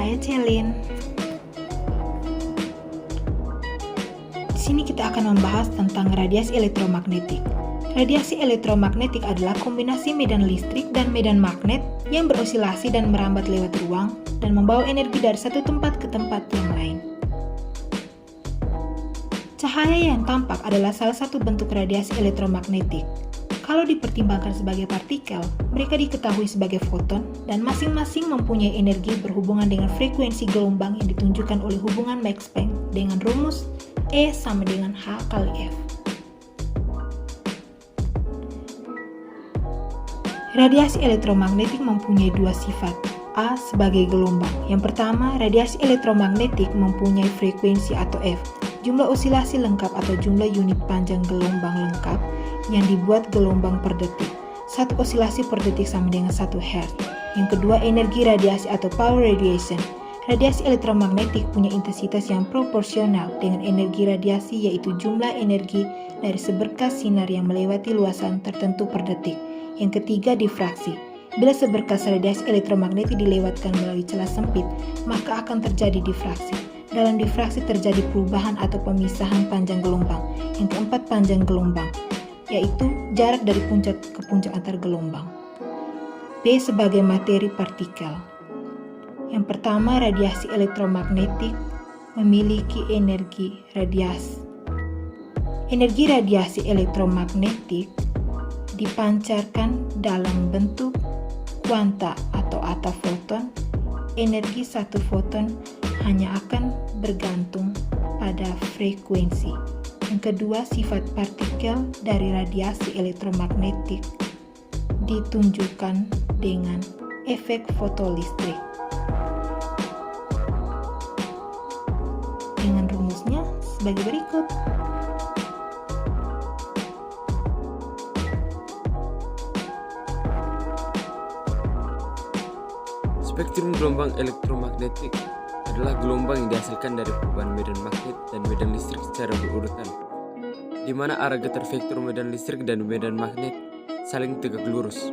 saya Celin. Di sini kita akan membahas tentang radiasi elektromagnetik. Radiasi elektromagnetik adalah kombinasi medan listrik dan medan magnet yang berosilasi dan merambat lewat ruang dan membawa energi dari satu tempat ke tempat yang lain. Cahaya yang tampak adalah salah satu bentuk radiasi elektromagnetik. Kalau dipertimbangkan sebagai partikel, mereka diketahui sebagai foton dan masing-masing mempunyai energi berhubungan dengan frekuensi gelombang yang ditunjukkan oleh hubungan Max-Planck dengan rumus E sama dengan H kali F. Radiasi elektromagnetik mempunyai dua sifat. A sebagai gelombang. Yang pertama, radiasi elektromagnetik mempunyai frekuensi atau F, jumlah osilasi lengkap atau jumlah unit panjang gelombang lengkap yang dibuat gelombang per detik. Satu osilasi per detik sama dengan 1 Hz. Yang kedua, energi radiasi atau power radiation. Radiasi elektromagnetik punya intensitas yang proporsional dengan energi radiasi, yaitu jumlah energi dari seberkas sinar yang melewati luasan tertentu per detik. Yang ketiga, difraksi. Bila seberkas radiasi elektromagnetik dilewatkan melalui celah sempit, maka akan terjadi difraksi. Dalam difraksi terjadi perubahan atau pemisahan panjang gelombang. Yang keempat, panjang gelombang, yaitu jarak dari puncak ke puncak antar gelombang. B sebagai materi partikel. Yang pertama, radiasi elektromagnetik memiliki energi radiasi. Energi radiasi elektromagnetik dipancarkan dalam bentuk kuanta atau atau foton. Energi satu foton hanya akan bergantung pada frekuensi. Yang kedua, sifat partikel dari radiasi elektromagnetik ditunjukkan dengan efek fotolistrik. Dengan rumusnya sebagai berikut. Spektrum gelombang elektromagnetik adalah gelombang yang dihasilkan dari perubahan medan magnet dan medan listrik secara berurutan, di mana arah getar vektor medan listrik dan medan magnet saling tegak lurus.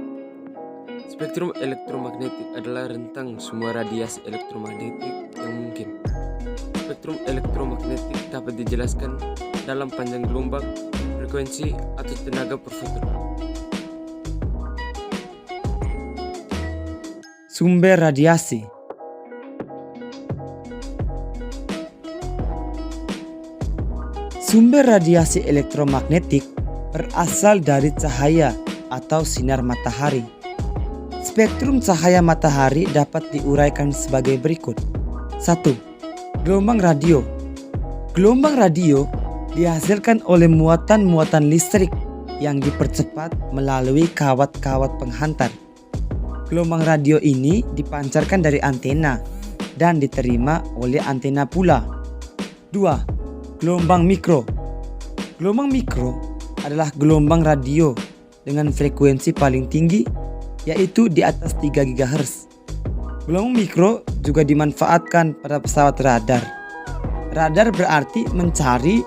Spektrum elektromagnetik adalah rentang semua radiasi elektromagnetik yang mungkin. Spektrum elektromagnetik dapat dijelaskan dalam panjang gelombang, frekuensi, atau tenaga per foton. Sumber radiasi. Sumber radiasi elektromagnetik berasal dari cahaya atau sinar matahari. Spektrum cahaya matahari dapat diuraikan sebagai berikut. 1. Gelombang radio. Gelombang radio dihasilkan oleh muatan-muatan listrik yang dipercepat melalui kawat-kawat penghantar. Gelombang radio ini dipancarkan dari antena dan diterima oleh antena pula. 2. Gelombang mikro. Gelombang mikro adalah gelombang radio dengan frekuensi paling tinggi, yaitu di atas 3 GHz. Gelombang mikro juga dimanfaatkan pada pesawat radar. Radar berarti mencari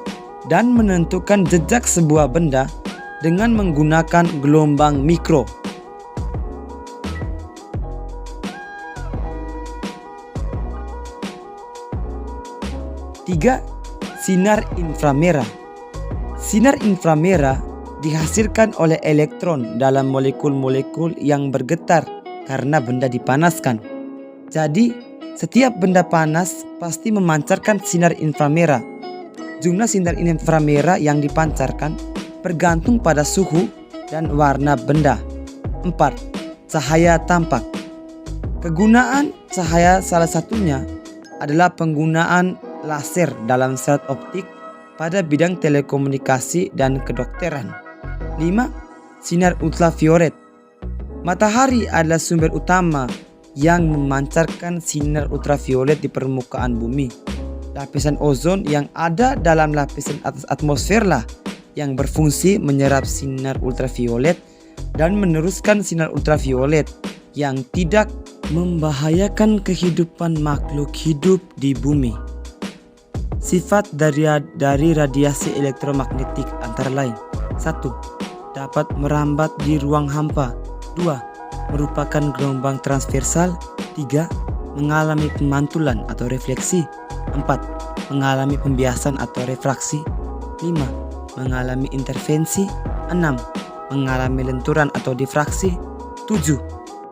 dan menentukan jejak sebuah benda dengan menggunakan gelombang mikro. 3. Sinar inframerah. Sinar inframerah dihasilkan oleh elektron dalam molekul-molekul yang bergetar karena benda dipanaskan. Jadi, setiap benda panas pasti memancarkan sinar inframerah. Jumlah sinar inframerah yang dipancarkan bergantung pada suhu dan warna benda. 4. Cahaya tampak. Kegunaan cahaya salah satunya adalah penggunaan laser dalam serat optik pada bidang telekomunikasi dan kedokteran. 5. Sinar ultraviolet. Matahari adalah sumber utama yang memancarkan sinar ultraviolet di permukaan bumi. Lapisan ozon yang ada dalam lapisan atas atmosfer lah yang berfungsi menyerap sinar ultraviolet dan meneruskan sinar ultraviolet yang tidak membahayakan kehidupan makhluk hidup di bumi. Sifat dari radiasi elektromagnetik antara lain: 1. Dapat merambat di ruang hampa. 2. Merupakan gelombang transversal. 3. mengalami pemantulan atau refleksi. 4. Mengalami pembiasan atau refraksi. 5. Mengalami intervensi. 6. Mengalami lenturan atau difraksi. 7.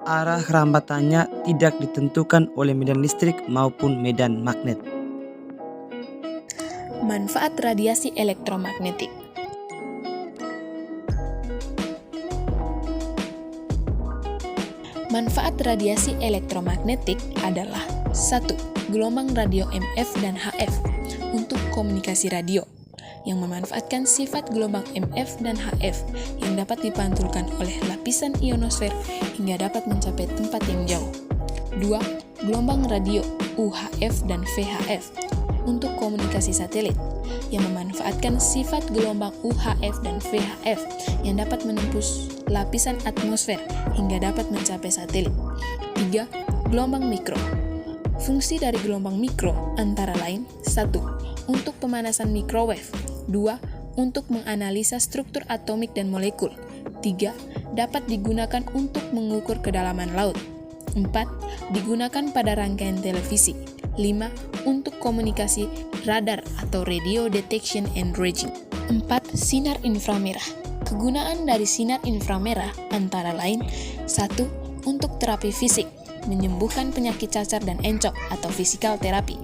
Arah kerambatannya tidak ditentukan oleh medan listrik maupun medan magnet. Manfaat radiasi elektromagnetik. Manfaat radiasi elektromagnetik adalah 1. Gelombang radio MF dan HF untuk komunikasi radio yang memanfaatkan sifat gelombang MF dan HF yang dapat dipantulkan oleh lapisan ionosfer hingga dapat mencapai tempat yang jauh. 2. Gelombang radio UHF dan VHF untuk komunikasi satelit yang memanfaatkan sifat gelombang UHF dan VHF yang dapat menembus lapisan atmosfer hingga dapat mencapai satelit. 3. Gelombang mikro. Fungsi dari gelombang mikro antara lain 1. Untuk pemanasan microwave. 2. Untuk menganalisa struktur atomik dan molekul. 3. Dapat digunakan untuk mengukur kedalaman laut. 4. Digunakan pada rangkaian televisi. 5. Untuk komunikasi radar atau radio detection and ranging. 4. Sinar inframerah. Kegunaan dari sinar inframerah antara lain 1. Untuk terapi fisik, menyembuhkan penyakit cacar dan encok atau physical therapy.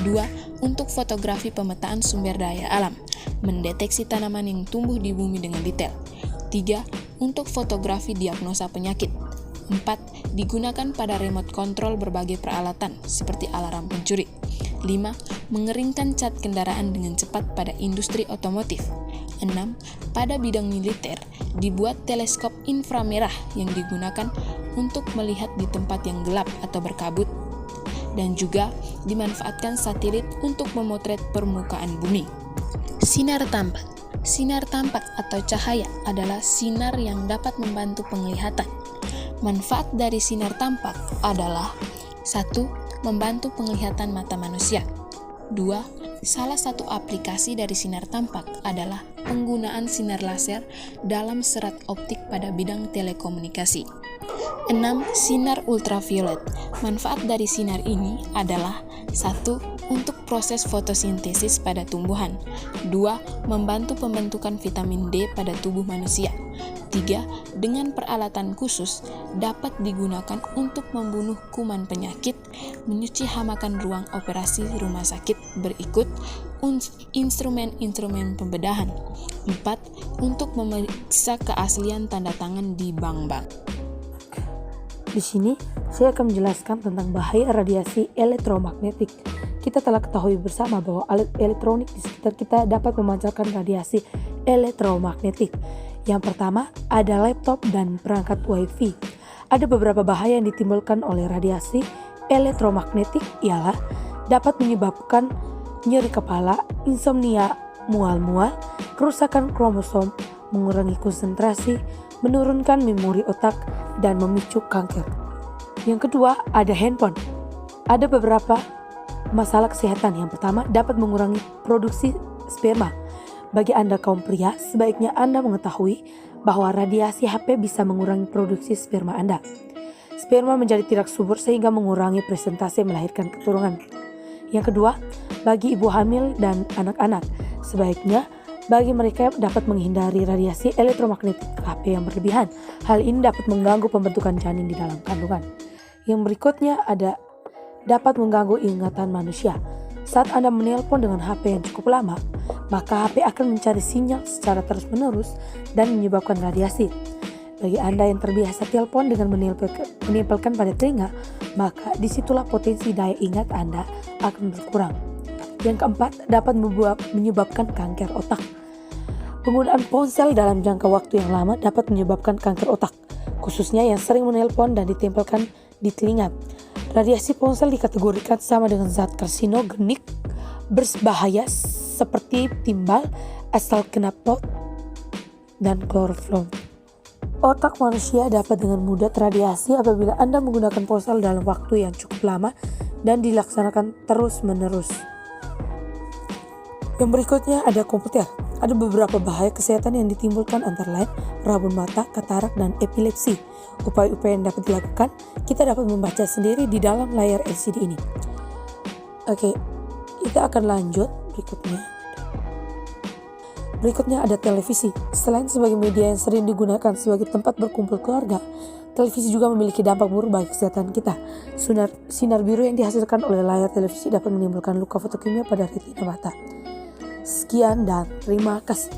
2. Untuk fotografi pemetaan sumber daya alam, mendeteksi tanaman yang tumbuh di bumi dengan detail. 3. Untuk fotografi diagnosa penyakit. 4. Digunakan pada remote control berbagai peralatan seperti alarm pencuri. 5. Mengeringkan cat kendaraan dengan cepat pada industri otomotif. 6. Pada bidang militer, dibuat teleskop inframerah yang digunakan untuk melihat di tempat yang gelap atau berkabut, dan juga dimanfaatkan satelit untuk memotret permukaan bumi. Sinar tampak. Sinar tampak atau cahaya adalah sinar yang dapat membantu penglihatan. Manfaat dari sinar tampak adalah 1. Membantu penglihatan mata manusia. 2. Salah satu aplikasi dari sinar tampak adalah penggunaan sinar laser dalam serat optik pada bidang telekomunikasi. 6. Sinar ultraviolet. Manfaat dari sinar ini adalah 1. Untuk proses fotosintesis pada tumbuhan. 2. Membantu pembentukan vitamin D pada tubuh manusia. 3. Dengan peralatan khusus dapat digunakan untuk membunuh kuman penyakit, menyuci hamakan ruang operasi rumah sakit berikut instrumen-instrumen pembedahan. 4. Untuk memeriksa keaslian tanda tangan di bank-bank. Di sini saya akan menjelaskan tentang bahaya radiasi elektromagnetik. Kita telah ketahui bersama bahwa alat elektronik di sekitar kita dapat memancarkan radiasi elektromagnetik. Yang pertama ada laptop dan perangkat Wi-Fi. Ada beberapa bahaya yang ditimbulkan oleh radiasi elektromagnetik ialah dapat menyebabkan nyeri kepala, insomnia, mual-mual, kerusakan kromosom, mengurangi konsentrasi, menurunkan memori otak, dan memicu kanker. Yang kedua ada handphone. Ada beberapa masalah kesehatan. Yang pertama dapat mengurangi produksi sperma. Bagi Anda kaum pria, sebaiknya Anda mengetahui bahwa radiasi HP bisa mengurangi produksi sperma Anda. Sperma menjadi tidak subur sehingga mengurangi presentasi melahirkan keturunan. Yang kedua, bagi ibu hamil dan anak-anak, sebaiknya bagi mereka dapat menghindari radiasi elektromagnetik HP yang berlebihan. Hal ini dapat mengganggu pembentukan janin di dalam kandungan. Yang berikutnya ada dapat mengganggu ingatan manusia. Saat Anda menelpon dengan HP yang cukup lama, maka HP akan mencari sinyal secara terus-menerus dan menyebabkan radiasi. Bagi Anda yang terbiasa telepon dengan menempelkan pada telinga, maka disitulah potensi daya ingat Anda akan berkurang. Yang keempat, dapat menyebabkan kanker otak. Penggunaan ponsel dalam jangka waktu yang lama dapat menyebabkan kanker otak, khususnya yang sering menelpon dan ditempelkan di telinga. Radiasi ponsel dikategorikan sama dengan zat karsinogenik berbahaya seperti timbal, asal knalpot, dan kloroflom. Otak manusia dapat dengan mudah terradiasi apabila Anda menggunakan ponsel dalam waktu yang cukup lama dan dilaksanakan terus-menerus. Yang berikutnya ada komputer. Ada beberapa bahaya kesehatan yang ditimbulkan antara lain rabun mata, katarak, dan epilepsi. Upaya-upaya yang dapat dilakukan, kita dapat membaca sendiri di dalam layar LCD ini. Oke, kita akan lanjut berikutnya. Berikutnya ada televisi. Selain sebagai media yang sering digunakan sebagai tempat berkumpul keluarga, televisi juga memiliki dampak buruk bagi kesehatan kita. Sinar biru yang dihasilkan oleh layar televisi dapat menimbulkan luka fotokimia pada retina mata. Sekian dan terima kasih.